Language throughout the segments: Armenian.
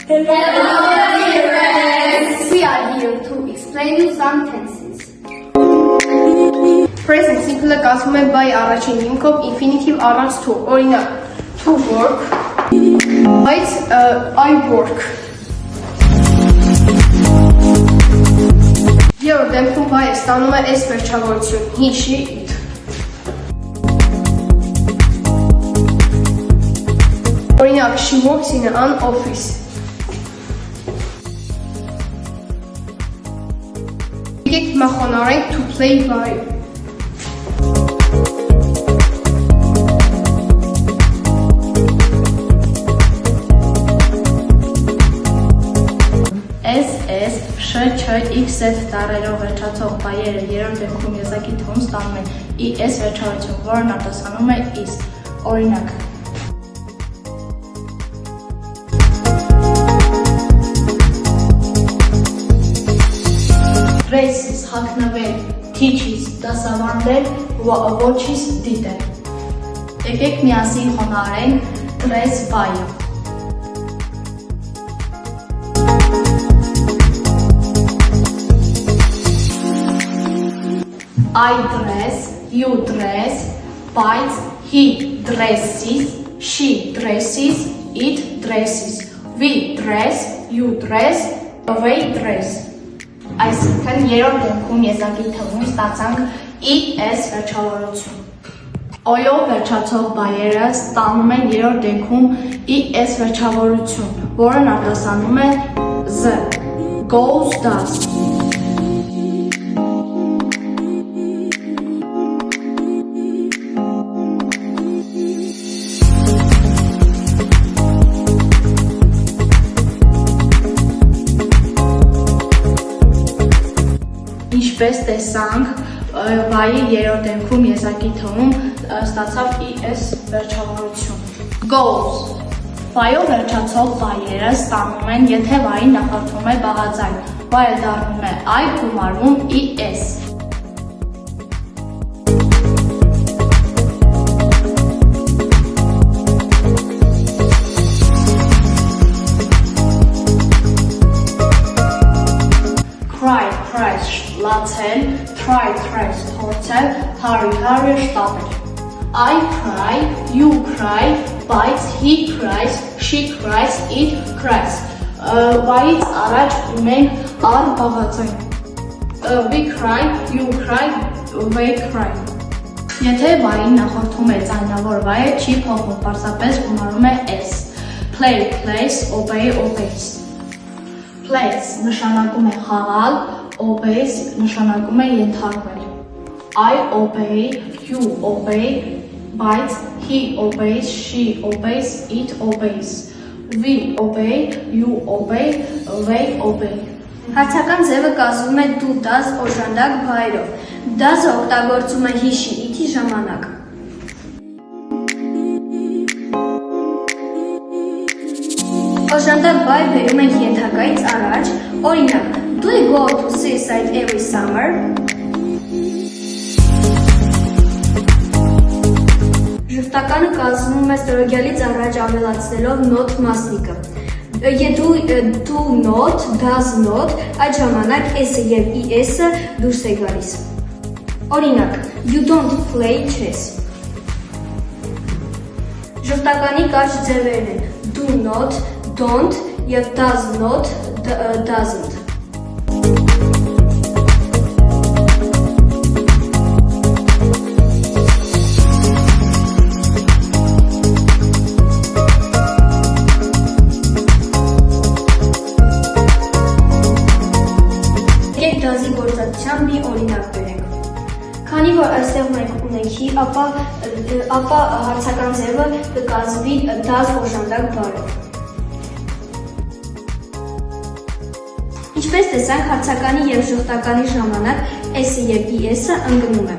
Hello, viewers! We are here to explain you some tenses. Present simple-ը կազմում է by առաջին հիմքով infinitive առանց to, օրինակ to work, բայց I work։ Երրորդ դեպքում by-ը ստանում է s վերջավորություն, he, she, it։ Օրինակ she works in an office։ Եկեք հիմա խոնարհենք to play by։ S, Š, Չ, X, Z տառերով վերջացող բայերը երրորդ դեպքում եզակի թվում ստանում են ES վերջավորություն, որն արտասանում է is։ Օրինակ races հագնվել, teaches դասավանդել, watches դիտել։ Եկեք միասին խոնարհենք dress by-ը։ I dress, you dress, բայց he dresses, she dresses, it dresses, we dress, you dress, they dress։ Այսինքն երրորդ դեպքում եզակի թվում ստացանք ES վերջավորություն։ O-ով վերջացող բայերը ստանում են երրորդ դեպքում ES վերջավորություն, որն արտասանում է Z, goes, does։ Ինչպես տեսանք, by-ի երրորդ դեպքում եզակի թվում ստացավ ES վերջավորություն։ Goes by-ով վերջացող բայերը ստանում են, եթե by-ին նախորդվում է բաղաձայն, by-ը դառնում է I, գումարվում ES։ Cry, cries, լացել, try, tries, փորձել, hurry, շտապել։ I cry, you cry, բայց he cries, she cries, it cries։ By-ից առաջ ունենք R բաղաձայն։ We cry, you cry, they cry։ Եթե by-ին նախորդում է ձայնավոր by-ը, չի փոխվում, պարզապես գումարում է S։ Play, plays, obey, obeys։ Plays նշանակում է խաղալ, obeys նշանակում է ենթարկվել։ I obey, you obey, բայց he obeys, she obeys, it obeys։ We obey, you obey, they obey։ Հարցական ձևը կազմում է do, does օժանդակ բայերով։ Does-ը օգտագործում է he, she, it-ի ժամանակ։ Օժանդակ բայ բերում ենք ենթակայից առաջ, օրինակ, do you go to seaside every summer? Ժխտականը կազմում է ստորոգյալից առաջ ավելացնելով not մասնիկը։ Do not, does not, այդ ժամանակ S-ը և ES-ը դուրս է գալիս։ Օրինակ, you don't play chess։ Ժխտականի կարճ ձևերն են do not, don't և does not, doesn't։ Եկեք does-ի գործածության մի օրինակ բերենք։ Քանի որ այստեղ մենք ունենք he, ապա հարցական ձևը կկազմվի does օժանդակ բառով։ Ինչպես տեսանք, հարցականի և ժխտականի ժամանակ S-ը և ES-ը ընկնում է։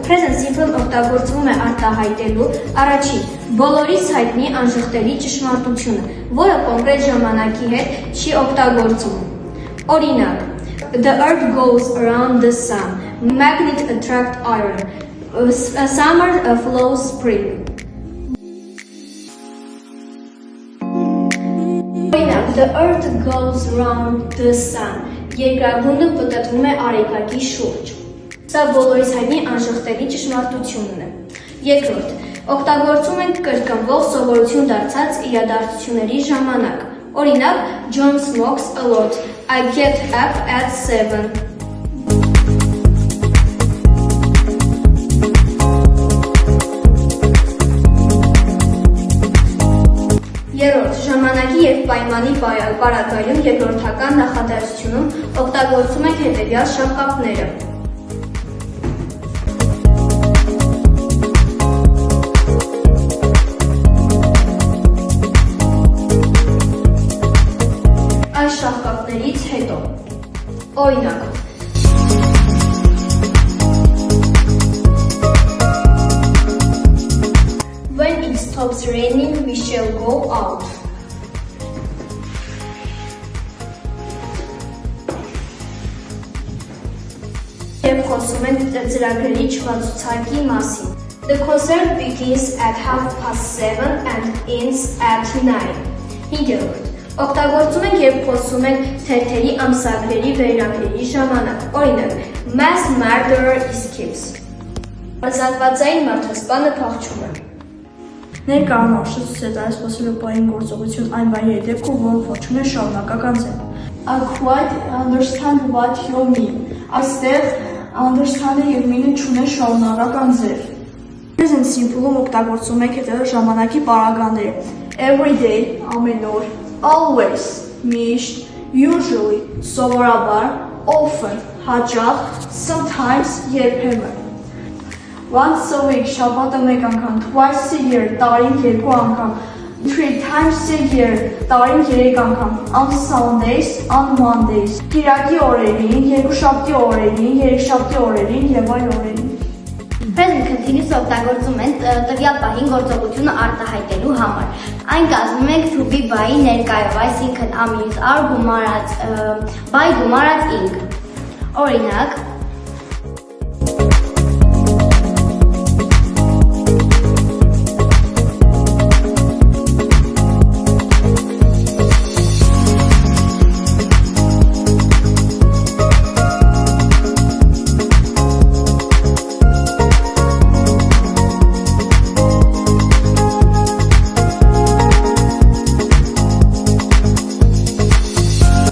Present simple օգտագործվում է արտահայտելու առաջին բոլորիս հայտնի անժխտելի ճշմարտությունը, որը կոնկրետ ժամանակի հետ չի օգտագործվում։ Օրինակ, the earth goes around the sun, magnet attract iron, summer flows spring։ Օրինակ, The earth goes round the sun. Երկրագունդը պտտվում է արեգակի շուրջ։ Սա բոլորիս հայտնի անժխտելի ճշմարտությունն է։ Երկրորդ, օգտագործում ենք կրկնվող սովորություն դարձած իրադարձությունների ժամանակ։ Օրինակ, John smokes a lot. I get up at 7. Երրորդ, ժամանակի և պայմանի պարագայում երկրորդական նախադասությունում օգտագործում ենք հետևյալ շապկապները։ Այս շապկապներից հետո, օրինակ, When it stops raining, we shall go out. Եվ խոսում ենք ծրագրերի չվացուցակի մասին։ The concert begins at 7:30 and ends at 9. Հինգերորդ, օգտագործում ենք և խոսում ենք թերթերի ամսագրերի վերնագրերի ժամանակ։ Օրինակ, Mass murderer escapes. Զանգվածային մարդասպանը փախչում է։ Ներկայանում շփոթված այս խոսելու բային գործողություն այն բանի է դեպքում, որը ոչում է շարունակական ձև։ I quite understand what you mean. Այստեղ understand-ը եւ mean-ը չունեն շարունակական ձև։ Present simple-ում օգտագործում ենք հետևյալ ժամանակի պարագաները. every day, ամեն օր, always, միշտ, usually, սովորաբար, often, հաճախ, sometimes, երբեմն։ Once a week, շաբաթը մեկ անգամ, twice a year, տարին երկու անգամ, 3 times a year, տարին երեք անգամ, on Sundays, on Mondays, կիրակի օրերին, երկուշաբթի օրերին, երեքշաբթի օրերին եւ այլ օրերին։ Present continuous օգտագործում են տվյալ պահին գործողությունը արտահայտելու համար։ Այն կազմում ենք to be by ներկայով, այսինքն amuse are գումարած by գումարած ing։ Օրինակ,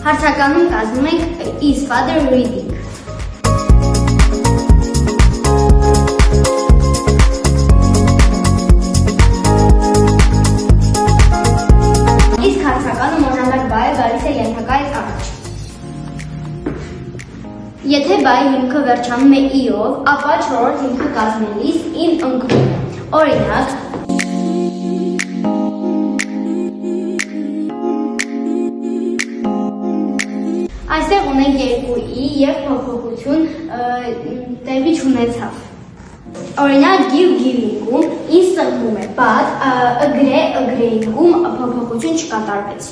հարցականում կազմում ենք is father reading։ Իսկ հարցականը մոժանակ բայը գալիս է ենթակայից առաջ։ Եթե բայի հիմքը վերջանում է i-ով, ապա չորրորդ հիմքը կազմելիս in ընկնում է։ Օրինակ, այստեղ ունենք երկու i և փոփոխություն տեղի չունեցավ։ Օրինակ, give giving-ում in սնվում է, but agree-ում փոփոխություն չկատարվեց։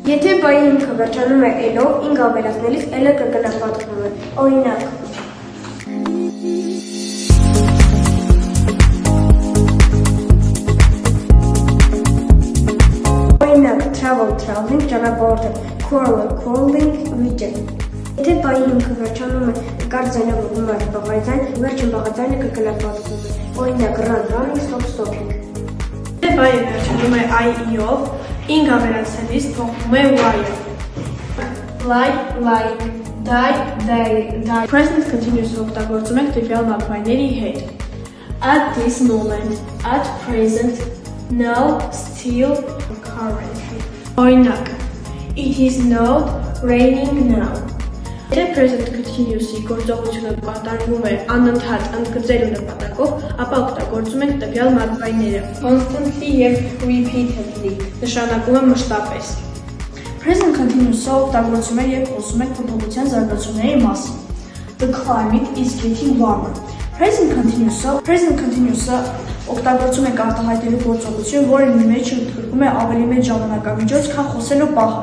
Եթե բայի հիմքը վերջանում է l-ով, ing ավելացնելիս l-ը կգնահատվում է։ Օրինակ, travel, traveling, ճանապարհորդել, quarrel, quarreling, վիճել։ Եթե բայի հիմքը վերջանում է կարճ ձայնով գումար բաղաձայն, վերջին բաղաձայնը կգնահատվում է։ Օրինակ, run, running, stop, stopping։ Եթե բայի վերջանում է i-ով, ing ավելացնելիս փոխվում է y-ը։ Like, like, die, die։ Present continuous օգտագործում ենք տվյալ մակվայների հետ։ At this moment, at present, now, still, currently։ Օրինակ, it is not raining now։ Եթե present continuous-ի գործողությունը կատարվում է անընդհատ ընդգծելու նպատակով, ապա օգտագործում ենք տվյալ մակվայները constantly և repeatedly, նշանակում է մշտապես։ Present continuous-ը օգտագործում է, երբ խոսում ենք փոփոխության զարգացումների մասին։ The climate is getting warmer։ Present continuous-ը օգտագործում ենք արտահայտելու գործողություն, որը մի մեջ ընդգրկում է ավելի մեծ ժամանակամիջոց, քան խոսելու պահը։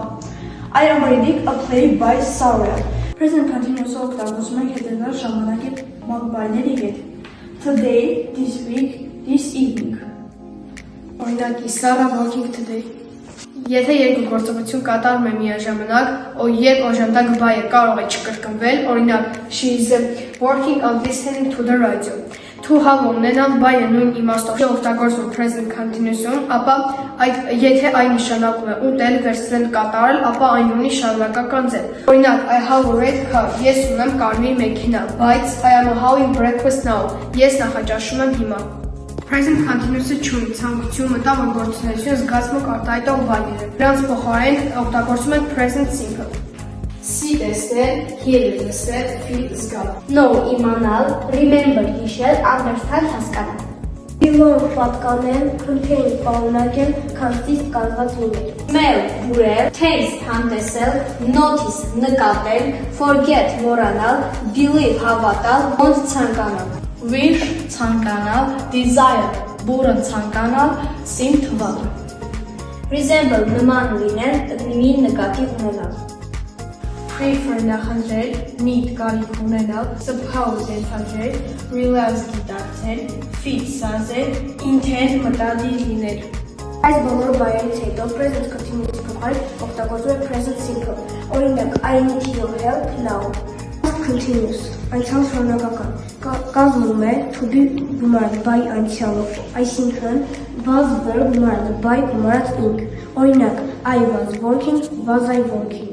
I am reading a play by Sarah։ Present continuous-ը օգտագործում ենք հետևյալ ժամանակի մակվայների հետ։ Today, this week, this evening։ Օրինակ, is Sarah working today։ Եթե երկու գործողություն կատարում է միաժամանակ, երբ օժանդակ բայը կարող է չկրկնվել, օրինակ she is working on listening to the radio, to հավը ունենալ բայը նույն իմաստով օգտագործում present continuous-ում, ապա եթե այն նշանակում է ուտել, վերցնել, կատարել, ապա այն ունի շարունակական ձև։ Օրինակ I have a red car, ես ունեմ կարմիր մեքենա, բայց I am having breakfast now, ես նախաճաշում եմ հիմա։ Present continuous-ը չունի ցանկություն, մտավոր գործունեություն զգացմունք արտահայտող բայերը։ Դրանց փոխարեն օգտագործում են present simple։ See տեսնել, hear լսել, feel զգալ։ Know իմանալ, remember հիշել, understand հասկանալ։ Belong պատկանել, contain պարունակել, consist կազմված լինել։ Smell բուրել, taste հանդեսել, notice նկատել, forget մոռանալ, believe հավատալ, want ցանկանալ։ Wish ցանկանալ, desire բուրըն ցանկանալ, seem թվալ։ Resemble նման լինել, նույն նկատի ունենալ։ Prefer նախընտրել, need կարիք ունենալ, suppose ենթադրել, realize գիտակցել, fit սազել, intend մտադիր լինել։ Այս բոլոր բայերից հետո present continuous փոխարեն օգտագործում է present simple։ Օրինակ I need your help now։ Continuous անցյալ շարունակական կազմում է to be գումարած by անցյալով, այսինքն was verb գումարած by գումարած ing։ Օրինակ I was working, was I working։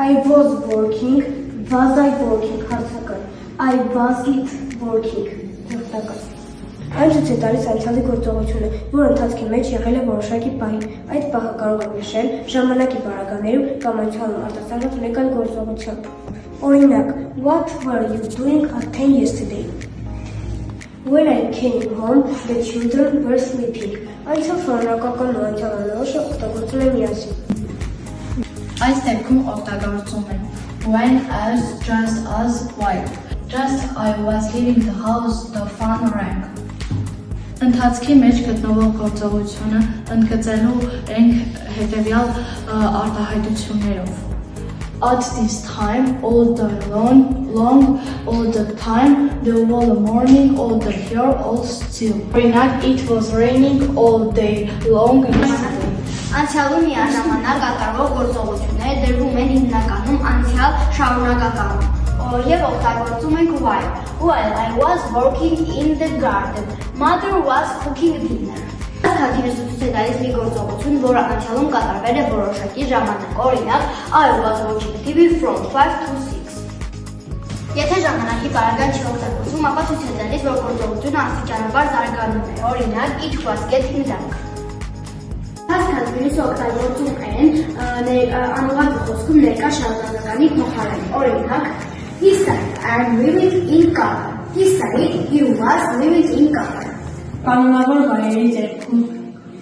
I was working, was I working հարցական։ I wasn't working հերթական։ Այն ցույց է տալիս անցյալի գործողությունը, որը ընթացքի մեջ եղել է որոշակի պահի։ Այդ պահը կարող է նշել ժամանակի բառականներում կամ անցյալում արտասանված ունեցած գործողությամբ։ Օրինակ, what were you doing at 10 yesterday? When I came home, the children were sleeping. Անցյալ շարունակական ու անցյալ անորոշը օգտագործում են միասին։ Այս դեպքում օգտագործում են when, as, just as, while. Just I was leaving the house, the phone rang. Ընթացքի մեջ գտնվող գործողությունը ընդգծելու ենք հետևյալ արտահայտություններով. At this time, all day long, all the time, the whole morning, all the here, all still. Օրինակ, it was raining all day long yesterday. Անցյալում միաժամանակ կատարվող գործողությունները դրվում են հիմնականում անցյալ շարունակականում եւ օգտագործում ենք while. While I was working in the garden, mother was cooking dinner. Continuous-ը ցույց է տալիս մի գործողություն, որը անցյալում կատարվել է որոշակի ժամանակ։ Օրինակ, I was watching TV from 5 to 6։ Եթե ժամանակի բառական չի օգտագործվում, ապա ցույց է տալիս, որ գործողությունը աստիճանաբար զարգանում է։ Օրինակ, it was getting dark։ Continuous-ը օգտագործում են անուղղակի խոսքում ներկա շարունակականի փոխարեն։ Օրինակ, he said I am living in Qatar։ He said he was living in Qatar։ Կանոնավոր բայերի դեպքում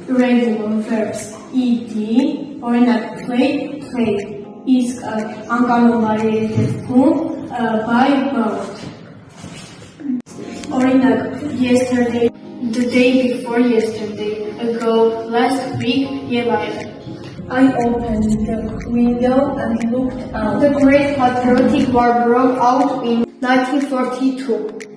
irregular verbs ed, օրինակ play, played, իսկ անկանոն բայերի դեպքում by, both։ Օրինակ yesterday, the day before yesterday, ago, last week, եւ այլն։ I opened the window and looked out. The Great Patriotic War broke out in 1942։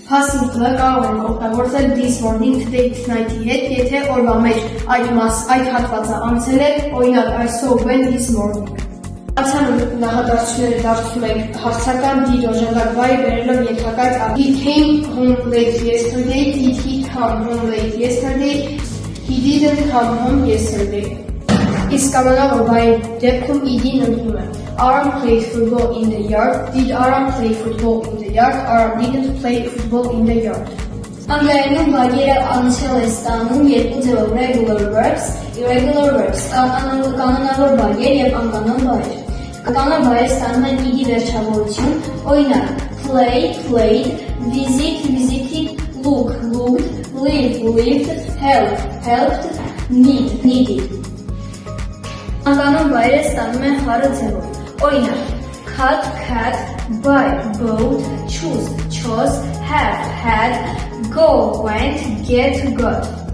Passive-ը կարող ենք օգտագործել this morning, today, tonight-ի հետ, եթե օրվա մեջ այդ հատվածը անցել է, օրինակ I saw when this morning։ Ացանում նախադասությունները դարձնում ենք հարցական did օժանդակ բայը բերելով ենթակայց He came home late yesterday, did he come home late yesterday, he didn't come home yesterday։ Իսկ կանոնավոր բայի դեպքում ed-ին ընդունում է Aram played football in the yard, did Aram play football in the yard, Aram didn't play football in the yard։ Անգլերենում բայերը անցյալ է ստանում երկու ձևով regular verbs, irregular verbs, կանոնավոր բայեր եւ անկանոն բայեր։ Կանոնավոր բայերը ստանում են ed-ի վերջավորություն, օրինակ play, played, visit, visited, look, looked, live, lived, help, helped, need, needed։ Անկանոն բայերը ստանում են խառը ձևով, օրինակ cut, cut, buy, bought, choose, chose, have, had, go, went, get, got։